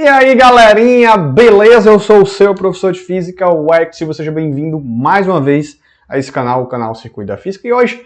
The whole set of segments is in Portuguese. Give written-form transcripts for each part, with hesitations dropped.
E aí, galerinha, beleza? Eu sou o seu professor de Física, o X, e seja bem-vindo mais uma vez a esse canal, o canal Circuito da Física. E hoje,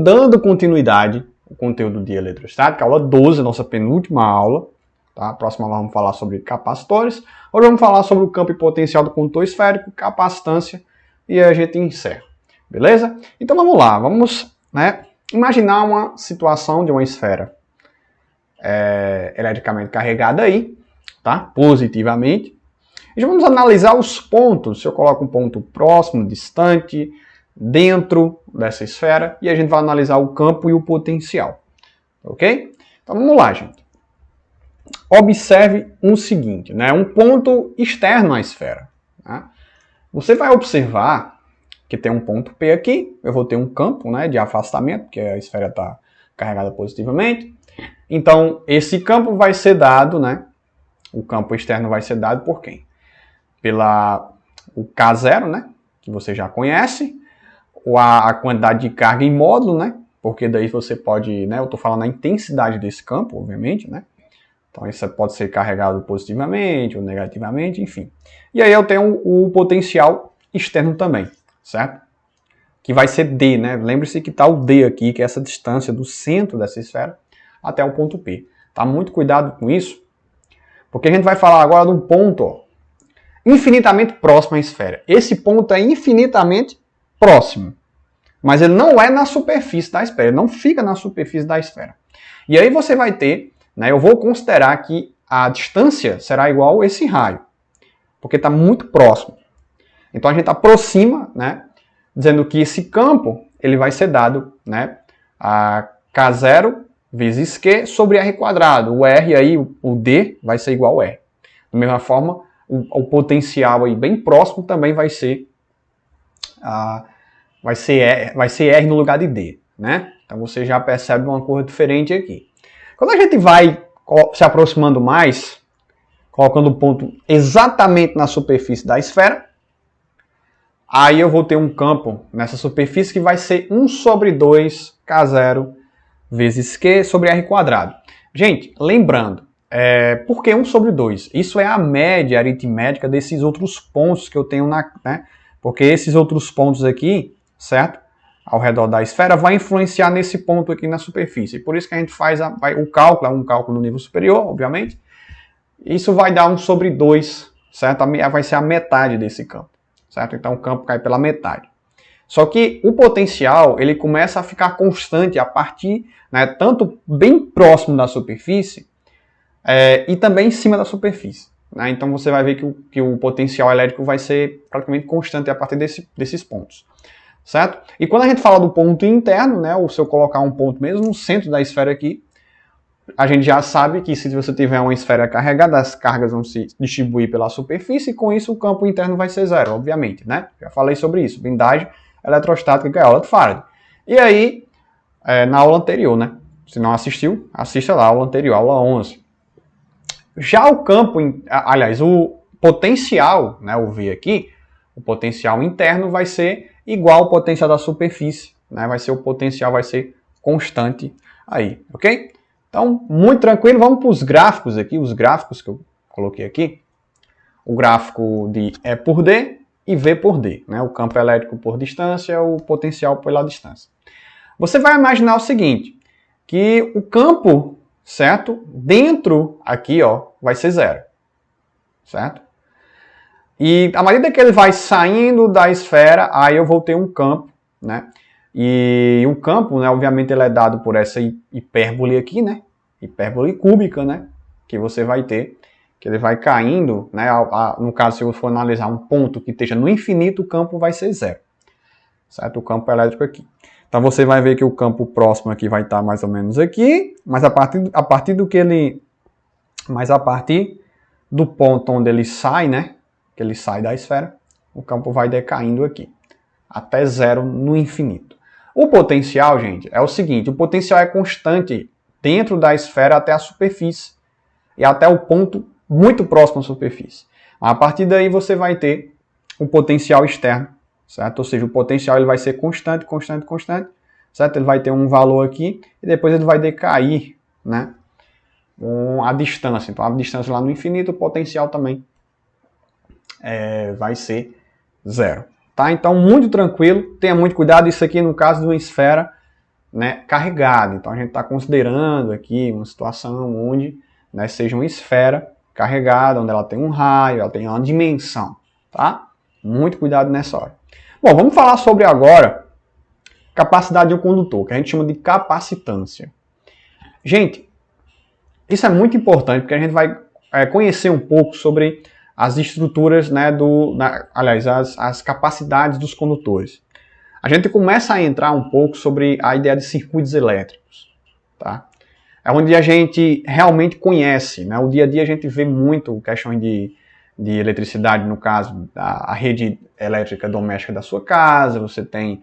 dando continuidade ao conteúdo de eletrostática, aula 12, nossa penúltima aula, tá? A próxima aula vamos falar sobre capacitores. Hoje vamos falar sobre o campo e potencial do condutor esférico, capacitância, e a gente encerra, beleza? Então vamos lá, vamos imaginar uma situação de uma esfera eletricamente carregada aí, tá? Positivamente. E já vamos analisar os pontos. Se eu coloco um ponto próximo, distante, dentro dessa esfera, e a gente vai analisar o campo e o potencial. Ok? Então vamos lá, gente. Observe o seguinte, um ponto externo à esfera. Tá? Você vai observar que tem um ponto P aqui, eu vou ter um campo de afastamento, porque a esfera está carregada positivamente. Então, esse campo vai ser dado, o campo externo vai ser dado por quem? O K0, que você já conhece, ou a quantidade de carga em módulo, porque daí você pode, eu estou falando a intensidade desse campo, obviamente, Então, isso pode ser carregado positivamente ou negativamente, enfim. E aí eu tenho o potencial externo também, certo? Que vai ser D, Lembre-se que está o D aqui, que é essa distância do centro dessa esfera até o ponto P. Tá? Muito cuidado com isso, porque a gente vai falar agora de um ponto infinitamente próximo à esfera. Esse ponto é infinitamente próximo, mas ele não é na superfície da esfera, ele não fica na superfície da esfera. E aí você vai ter, eu vou considerar que a distância será igual a esse raio, porque está muito próximo. Então a gente aproxima, dizendo que esse campo ele vai ser dado a K0 vezes Q sobre R quadrado. O R aí, o D, vai ser igual a R. Da mesma forma, o potencial aí bem próximo também vai ser R no lugar de D. Então você já percebe uma coisa diferente aqui. Quando a gente vai se aproximando mais, colocando o ponto exatamente na superfície da esfera, aí eu vou ter um campo nessa superfície que vai ser 1 sobre 2 K0 vezes Q sobre R quadrado. Gente, lembrando, por que 1 sobre 2? Isso é a média aritmética desses outros pontos que eu tenho porque esses outros pontos aqui, certo? Ao redor da esfera, vai influenciar nesse ponto aqui na superfície. Por isso que a gente faz o cálculo, um cálculo no nível superior, obviamente. Isso vai dar 1 sobre 2, certo? Vai ser a metade desse campo, certo? Então o campo cai pela metade. Só que o potencial, ele começa a ficar constante a partir, tanto bem próximo da superfície e também em cima da superfície. Então você vai ver que o potencial elétrico vai ser praticamente constante a partir desses pontos. Certo? E quando a gente fala do ponto interno, ou se eu colocar um ponto mesmo no centro da esfera aqui, a gente já sabe que se você tiver uma esfera carregada, as cargas vão se distribuir pela superfície e com isso o campo interno vai ser zero, obviamente. Já falei sobre isso, blindagem eletrostática, que é a aula de Faraday. E aí, na aula anterior, se não assistiu, assista lá a aula anterior, aula 11. Já o campo, aliás, o potencial, o V aqui, o potencial interno vai ser igual ao potencial da superfície, o potencial vai ser constante aí, ok? Então, muito tranquilo, vamos para os gráficos aqui, os gráficos que eu coloquei aqui. O gráfico de E por D e V por D, o campo elétrico por distância, o potencial pela distância. Você vai imaginar o seguinte, que o campo, certo, dentro aqui, vai ser zero, certo? E à medida que ele vai saindo da esfera, aí eu vou ter um campo, E o campo, obviamente, ele é dado por essa hipérbole aqui, hipérbole cúbica, que você vai ter, que ele vai caindo, no caso, se eu for analisar um ponto que esteja no infinito, o campo vai ser zero, certo? O campo elétrico aqui. Então você vai ver que o campo próximo aqui vai estar mais ou menos aqui, mas a partir do ponto onde ele sai, que ele sai da esfera, o campo vai decaindo aqui, até zero no infinito. O potencial, gente, é o seguinte, o potencial é constante dentro da esfera até a superfície, e até o ponto muito próximo à superfície. A partir daí você vai ter o potencial externo, certo? Ou seja, o potencial ele vai ser constante, constante, constante, certo? Ele vai ter um valor aqui, e depois ele vai decair, com a distância. Então, a distância lá no infinito, o potencial também vai ser zero. Tá? Então, muito tranquilo, tenha muito cuidado. Isso aqui no caso de uma esfera, né, carregada. Então, a gente está considerando aqui uma situação onde, né, seja uma esfera carregada, onde ela tem um raio, ela tem uma dimensão. Tá? Muito cuidado nessa hora. Bom, vamos falar sobre agora capacidade de um condutor, que a gente chama de capacitância. Gente, isso é muito importante, porque a gente vai conhecer um pouco sobre as estruturas, né, aliás, as capacidades dos condutores. A gente começa a entrar um pouco sobre a ideia de circuitos elétricos. Tá? É onde a gente realmente conhece, né? O dia a dia a gente vê muito questões de eletricidade, no caso, a rede elétrica doméstica da sua casa, você tem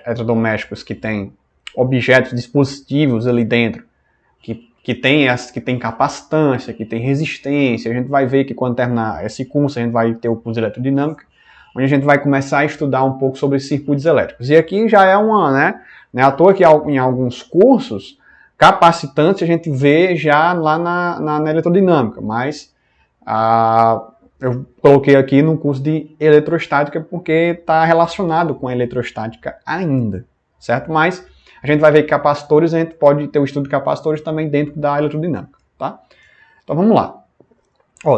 eletrodomésticos que têm objetos, dispositivos ali dentro, que tem capacitância, que tem resistência. A gente vai ver que quando terminar esse curso, a gente vai ter o curso de eletrodinâmica, onde a gente vai começar a estudar um pouco sobre circuitos elétricos. E aqui já é não é à toa que em alguns cursos, capacitância a gente vê já lá na eletrodinâmica, mas eu coloquei aqui no curso de eletrostática porque está relacionado com a eletrostática ainda, certo? Mas a gente vai ver que capacitores, a gente pode ter o estudo de capacitores também dentro da eletrodinâmica, tá? Então vamos lá.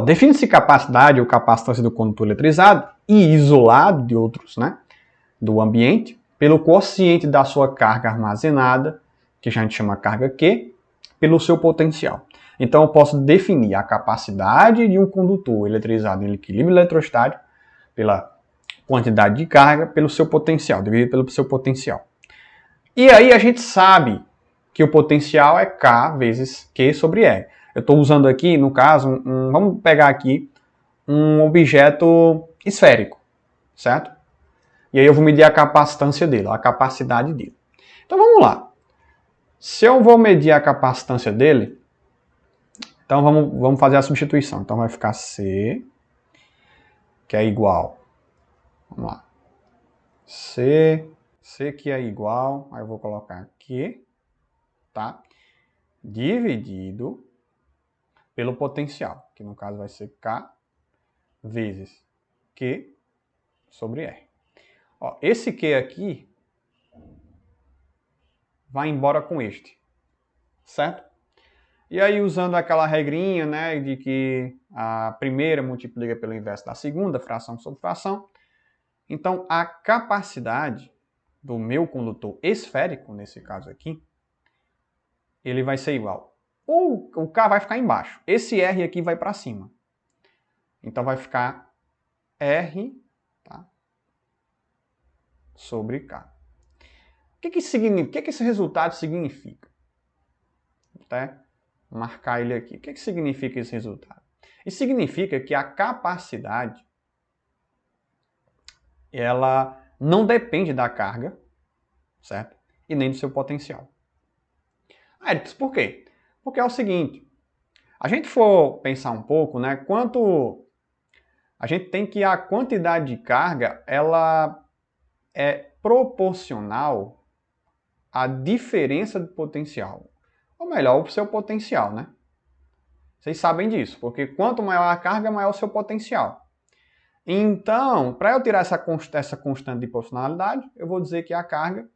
Define-se capacidade ou capacitância do condutor eletrizado e isolado de outros, né, do ambiente, pelo quociente da sua carga armazenada, que a gente chama carga Q, pelo seu potencial. Então eu posso definir a capacidade de um condutor eletrizado em equilíbrio eletrostático pela quantidade de carga, pelo seu potencial, dividido pelo seu potencial. E aí a gente sabe que o potencial é K vezes Q sobre R. Eu estou usando aqui, no caso, vamos pegar aqui um objeto esférico, certo? E aí eu vou medir a capacitância dele, a capacidade dele. Então vamos lá. Se eu vou medir a capacitância dele, então vamos fazer a substituição. Então vai ficar C, que é igual, vamos lá, C que é igual, aí eu vou colocar aqui, tá? Dividido pelo potencial, que no caso vai ser K vezes Q sobre R. Esse Q aqui vai embora com este, certo? E aí, usando aquela regrinha, né, de que a primeira multiplica pelo inverso da segunda, fração sobre fração, então a capacidade do meu condutor esférico, nesse caso aqui, ele vai ser igual. O K vai ficar embaixo. Esse R aqui vai para cima. Então vai ficar R, tá, sobre K. O que esse resultado significa? Tá? Vou marcar ele aqui. O que significa esse resultado? Isso significa que a capacidade ela não depende da carga, certo? E nem do seu potencial. Edson, por quê? Porque é o seguinte, a gente for pensar um pouco, né, a gente tem que a quantidade de carga, ela é proporcional à diferença de potencial. Ou melhor, o seu potencial, né? Vocês sabem disso, porque quanto maior a carga, maior o seu potencial. Então, para eu tirar essa constante de proporcionalidade, eu vou dizer que a carga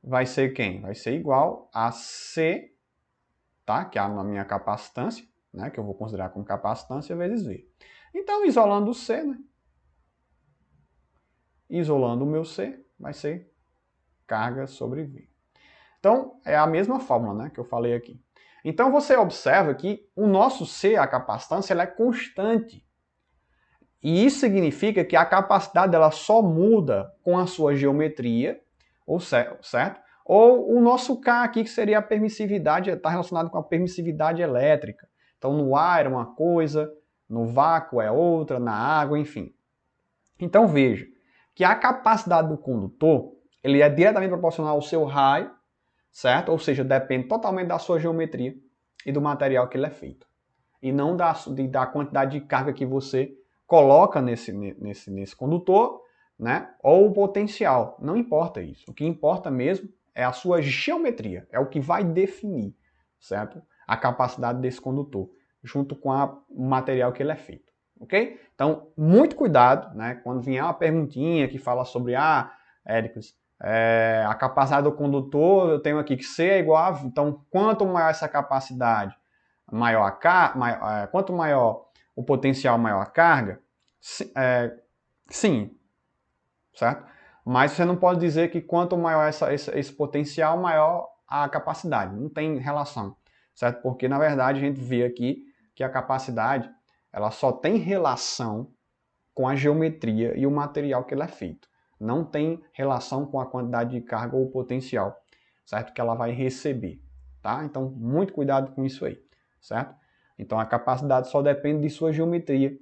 vai ser quem? Vai ser igual a C, tá? Que é a minha capacitância, né? Que eu vou considerar como capacitância vezes V. Então, isolando o C, né? Isolando o meu C, vai ser carga sobre V. Então, é a mesma fórmula, né, que eu falei aqui. Então, você observa que o nosso C, a capacitância, ela é constante. E isso significa que a capacidade dela só muda com a sua geometria, certo? Ou o nosso K aqui, que seria a permissividade, está relacionado com a permissividade elétrica. Então, no ar é uma coisa, no vácuo é outra, na água, enfim. Então, veja que a capacidade do condutor ele é diretamente proporcional ao seu raio, certo? Ou seja, depende totalmente da sua geometria e do material que ele é feito. E não da quantidade de carga que você coloca nesse condutor, né? Ou o potencial. Não importa isso. O que importa mesmo é a sua geometria. É o que vai definir, certo? a capacidade desse condutor, junto com o material que ele é feito, ok? Então, muito cuidado, né? Quando vier uma perguntinha que fala sobre, Éricles, a capacidade do condutor, eu tenho aqui que C é igual a... Então, quanto maior essa capacidade, maior a quanto maior o potencial, maior a carga, sim, certo? Mas você não pode dizer que quanto maior esse potencial, maior a capacidade. Não tem relação, certo? Porque, na verdade, a gente vê aqui que a capacidade ela só tem relação com a geometria e o material que ela é feito. Não tem relação com a quantidade de carga ou potencial, certo? Que ela vai receber, tá? Então, muito cuidado com isso aí, certo? Então, a capacidade só depende de sua geometria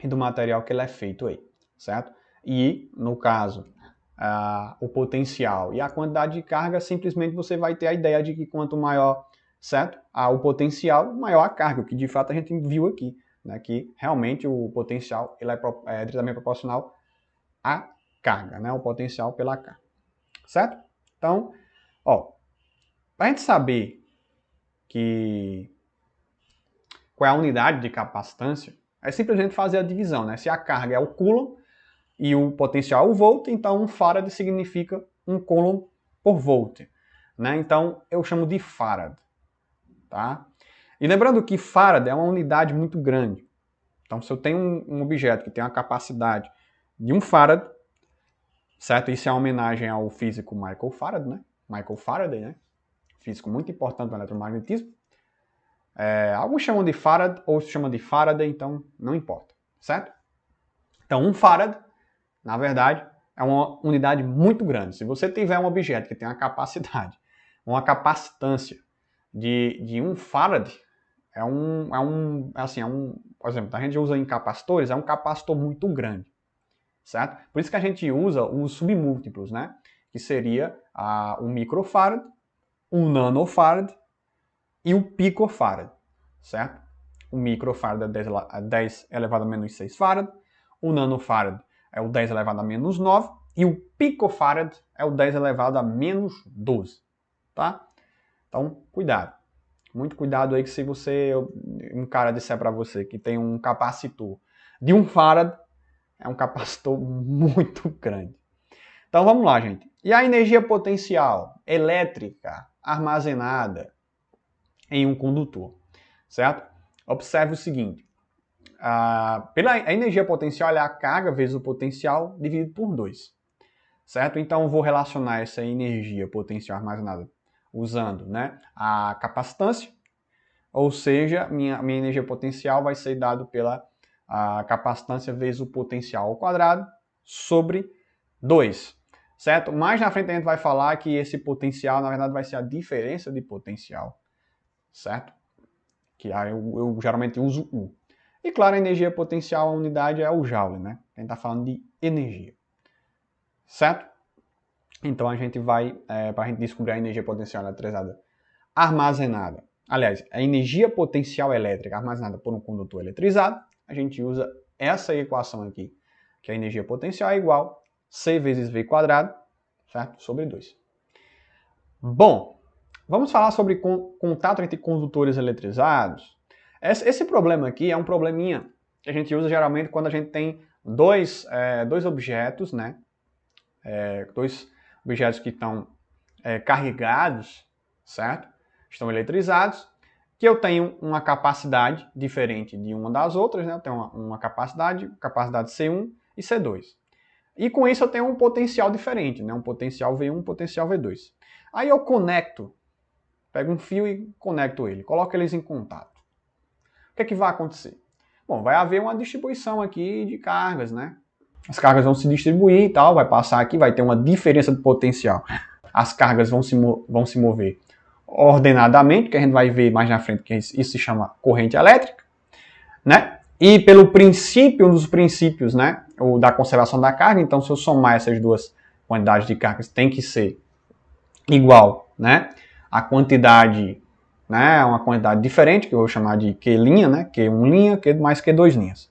e do material que ela é feito aí, certo? E, no caso, o potencial e a quantidade de carga, simplesmente você vai ter a ideia de que quanto maior, certo? O potencial, maior a carga, o que de fato a gente viu aqui, né? Que realmente o potencial ele é diretamente proporcional à carga, né? O potencial pela carga, certo? Então, para a gente saber qual é a unidade de capacitância, é simplesmente fazer a divisão, né? Se a carga é o coulomb e o potencial é o volt, então um farad significa um coulomb por volt, né? Então eu chamo de farad, tá? E lembrando que farad é uma unidade muito grande. Então se eu tenho um objeto que tem uma capacidade de 1 farad, certo? Isso é uma homenagem ao físico Michael Faraday, né? Michael Faraday, né? Físico muito importante do eletromagnetismo. Alguns chamam de farad, ou se chamam de Faraday, então não importa, certo? Então 1 farad, na verdade, é uma unidade muito grande. Se você tiver um objeto que tem uma capacitância de 1 farad, por exemplo, a gente usa em capacitores, é um capacitor muito grande, certo? Por isso que a gente usa os submúltiplos, né? Que seria o microfarad, o nanofarad e o picofarad, certo? O microfarad é 10 elevado a menos 6 farad, o nanofarad é o 10 elevado a menos 9, e o picofarad é o 10 elevado a menos 12, tá? Então, cuidado. Muito cuidado aí que se um cara disser para você que tem um capacitor de 1 farad, é um capacitor muito grande. Então, vamos lá, gente. E a energia potencial elétrica armazenada em um condutor, certo? Observe o seguinte. A energia potencial é a carga vezes o potencial dividido por 2, certo? Então eu vou relacionar essa energia potencial armazenada usando, né, a capacitância, ou seja, minha energia potencial vai ser dado pela capacitância vezes o potencial ao quadrado sobre 2, certo? Mais na frente a gente vai falar que esse potencial, na verdade, vai ser a diferença de potencial, certo? Que eu geralmente uso U. E claro, a energia potencial, a unidade é o Joule, né? A gente está falando de energia. Certo? Então a gente vai, para a gente descobrir a energia potencial eletrizada armazenada. Aliás, a energia potencial elétrica armazenada por um condutor eletrizado, a gente usa essa equação aqui, que a energia potencial é igual a C vezes V quadrado, certo? Sobre 2. Bom, vamos falar sobre contato entre condutores eletrizados. Esse problema aqui é um probleminha que a gente usa geralmente quando a gente tem dois objetos, né? Dois objetos que estão carregados, certo? Estão eletrizados, que eu tenho uma capacidade diferente de uma das outras, né? Eu tenho uma capacidade C1 e C2. E com isso eu tenho um potencial diferente, né? Um potencial V1, um potencial V2. Aí eu pego um fio e conecto ele, coloco eles em contato. O que é que vai acontecer? Bom, vai haver uma distribuição aqui de cargas, né? As cargas vão se distribuir e tal, vai passar aqui, vai ter uma diferença de potencial. As cargas vão se mover ordenadamente, que a gente vai ver mais na frente, que isso se chama corrente elétrica, né? E pelo princípio, um dos princípios, né, da conservação da carga, então se eu somar essas duas quantidades de cargas, tem que ser igual, né? A quantidade, né, uma quantidade diferente, que eu vou chamar de Q', né? Q1 linha, Q mais Q2 linhas.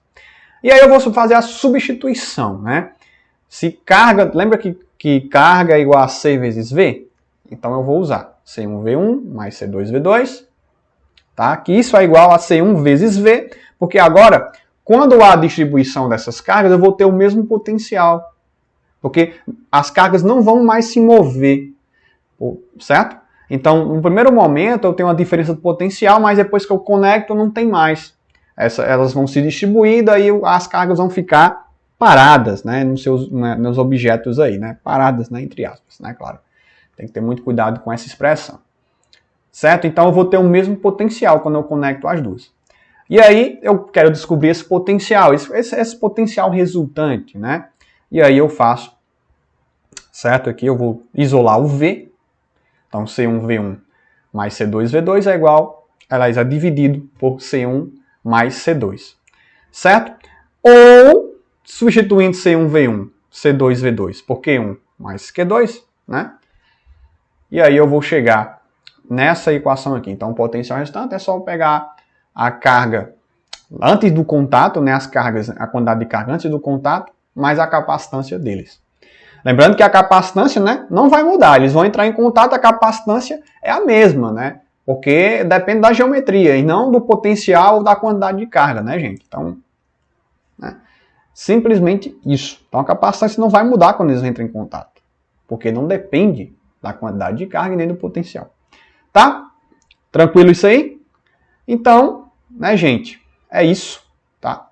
E aí eu vou fazer a substituição, né? Se carga, lembra que carga é igual a C vezes V? Então eu vou usar C1V1 mais C2V2 tá? Que isso é igual a C1 vezes V, porque agora, quando há a distribuição dessas cargas, eu vou ter o mesmo potencial. Porque as cargas não vão mais se mover, certo? Então, no primeiro momento, eu tenho uma diferença de potencial, mas depois que eu conecto, não tem mais. Elas vão se distribuir, daí as cargas vão ficar paradas, né, nos objetos aí, né? Paradas, né, entre aspas, né, claro. Tem que ter muito cuidado com essa expressão. Certo? Então, eu vou ter o mesmo potencial quando eu conecto as duas. E aí, eu quero descobrir esse potencial, esse potencial resultante, né? E aí eu faço, certo? Aqui eu vou isolar o V. Então, C1V1 mais C2V2 é igual, aliás, é dividido por C1 mais C2. Certo? Ou, substituindo C1V1, C2V2 por Q1 mais Q2, né? E aí eu vou chegar nessa equação aqui. Então, o potencial resultante é só pegar a carga antes do contato, né, as cargas, a quantidade de carga antes do contato, mais a capacitância deles. Lembrando que a capacitância, né, não vai mudar, eles vão entrar em contato, a capacitância é a mesma, né, porque depende da geometria e não do potencial ou da quantidade de carga, né, gente? Então, né, simplesmente isso. Então, a capacitância não vai mudar quando eles entram em contato, porque não depende da quantidade de carga e nem do potencial. Tá? Tranquilo isso aí? Então, né, gente, é isso, tá?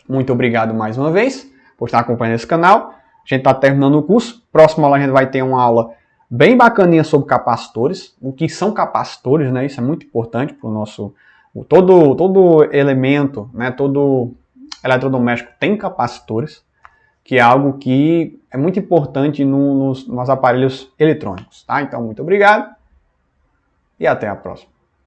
Muito obrigado mais uma vez por estar acompanhando esse canal. A gente está terminando o curso. Próxima aula a gente vai ter uma aula bem bacaninha sobre capacitores. O que são capacitores, né? Isso é muito importante para o nosso... Todo elemento, né? Todo eletrodoméstico tem capacitores, que é algo que é muito importante nos aparelhos eletrônicos, tá? Então, muito obrigado e até a próxima.